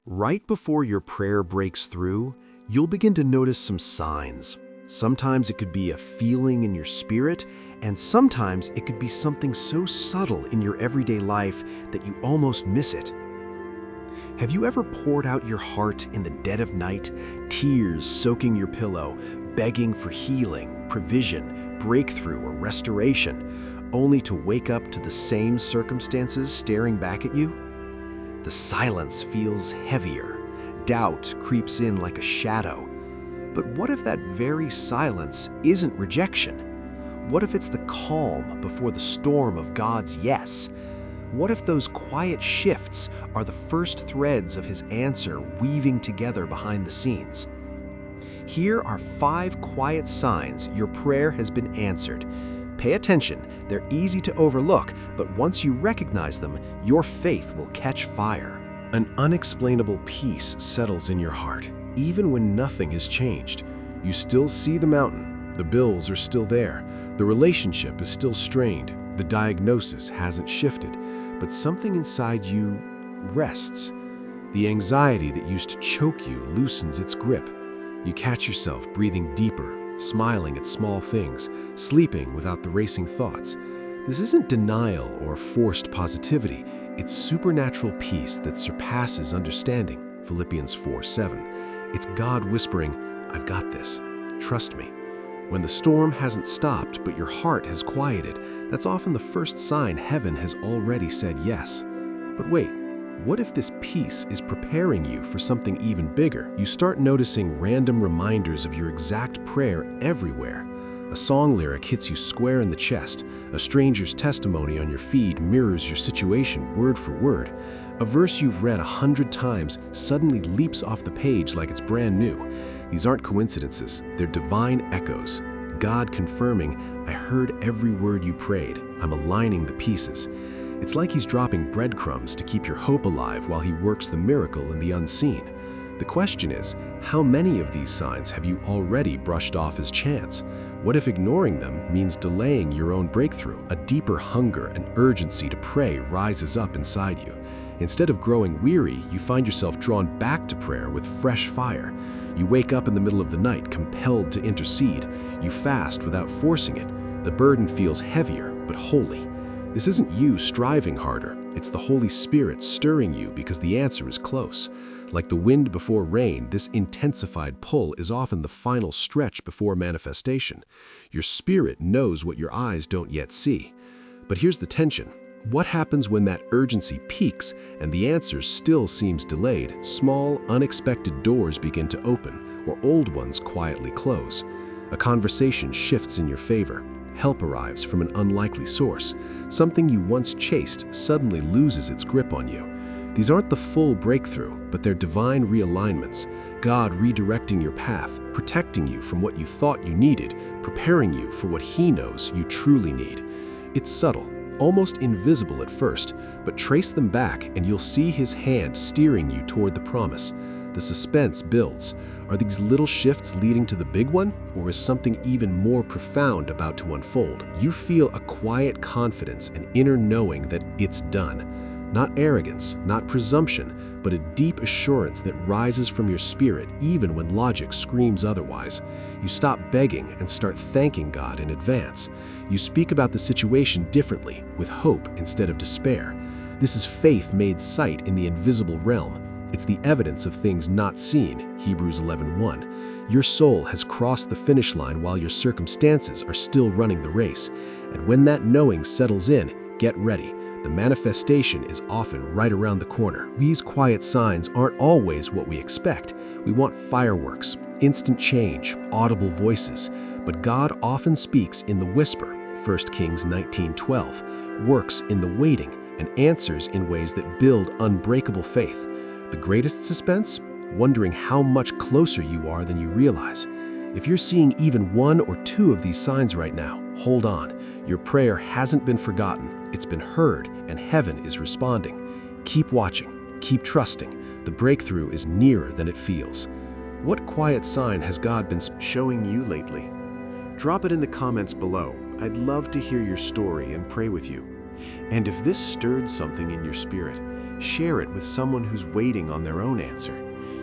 Right before your prayer breaks through, you'll begin to notice some signs. Sometimes it could be a feeling in your spirit, and sometimes it could be something so subtle in your everyday life that you almost miss it. Have you ever poured out your heart in the dead of night, tears soaking your pillow, begging for healing, provision, breakthrough, or restoration, only to wake up to the same circumstances staring back at you? The silence feels heavier. Doubt creeps in like a shadow. But what if that very silence isn't rejection? What if it's the calm before the storm of God's yes? What if those quiet shifts are the first threads of His answer weaving together behind the scenes? Here are 5 quiet signs your prayer has been answered. Pay attention, they're easy to overlook, but once you recognize them, your faith will catch fire. An unexplainable peace settles in your heart, even when nothing has changed. You still see the mountain, the bills are still there, the relationship is still strained, the diagnosis hasn't shifted, but something inside you rests. The anxiety that used to choke you loosens its grip. You catch yourself breathing deeper, smiling at small things, sleeping without the racing thoughts. This isn't denial or forced positivity. It's supernatural peace that surpasses understanding. Philippians 4:7. It's God whispering, "I've got this. Trust me." When the storm hasn't stopped, but your heart has quieted, that's often the first sign heaven has already said yes. But wait, what if this peace is preparing you for something even bigger? You start noticing random reminders of your exact prayer everywhere. A song lyric hits you square in the chest. A stranger's testimony on your feed mirrors your situation word for word. A verse you've read 100 times suddenly leaps off the page like it's brand new. These aren't coincidences, they're divine echoes. God confirming, "I heard every word you prayed. I'm aligning the pieces." It's like He's dropping breadcrumbs to keep your hope alive while He works the miracle in the unseen. The question is, how many of these signs have you already brushed off as chance? What if ignoring them means delaying your own breakthrough? A deeper hunger and urgency to pray rises up inside you. Instead of growing weary, you find yourself drawn back to prayer with fresh fire. You wake up in the middle of the night, compelled to intercede. You fast without forcing it. The burden feels heavier, but holy. This isn't you striving harder. It's the Holy Spirit stirring you because the answer is close. Like the wind before rain, this intensified pull is often the final stretch before manifestation. Your spirit knows what your eyes don't yet see. But here's the tension. What happens when that urgency peaks and the answer still seems delayed? Small, unexpected doors begin to open, or old ones quietly close. A conversation shifts in your favor. Help arrives from an unlikely source. Something you once chased suddenly loses its grip on you. These aren't the full breakthrough, but they're divine realignments. God redirecting your path, protecting you from what you thought you needed, preparing you for what He knows you truly need. It's subtle, almost invisible at first, but trace them back and you'll see His hand steering you toward the promise. The suspense builds. Are these little shifts leading to the big one, or is something even more profound about to unfold? You feel a quiet confidence and inner knowing that it's done. Not arrogance, not presumption, but a deep assurance that rises from your spirit even when logic screams otherwise. You stop begging and start thanking God in advance. You speak about the situation differently, with hope instead of despair. This is faith made sight in the invisible realm. It's the evidence of things not seen, Hebrews 11:1. Your soul has crossed the finish line while your circumstances are still running the race. And when that knowing settles in, get ready. The manifestation is often right around the corner. These quiet signs aren't always what we expect. We want fireworks, instant change, audible voices. But God often speaks in the whisper, 1 Kings 19:12, works in the waiting, and answers in ways that build unbreakable faith. The greatest suspense? Wondering how much closer you are than you realize. If you're seeing even 1 or 2 of these signs right now, hold on. Your prayer hasn't been forgotten. It's been heard, and heaven is responding. Keep watching. Keep trusting. The breakthrough is nearer than it feels. What quiet sign has God been showing you lately? Drop it in the comments below. I'd love to hear your story and pray with you. And if this stirred something in your spirit, Share it with someone who's waiting on their own answer.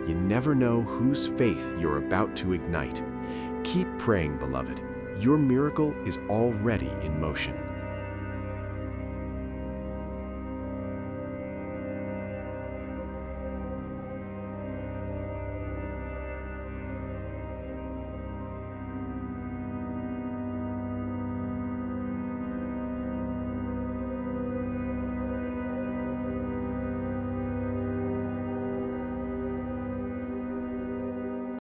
You never know whose faith you're about to ignite. Keep praying, beloved. Your miracle is already in motion.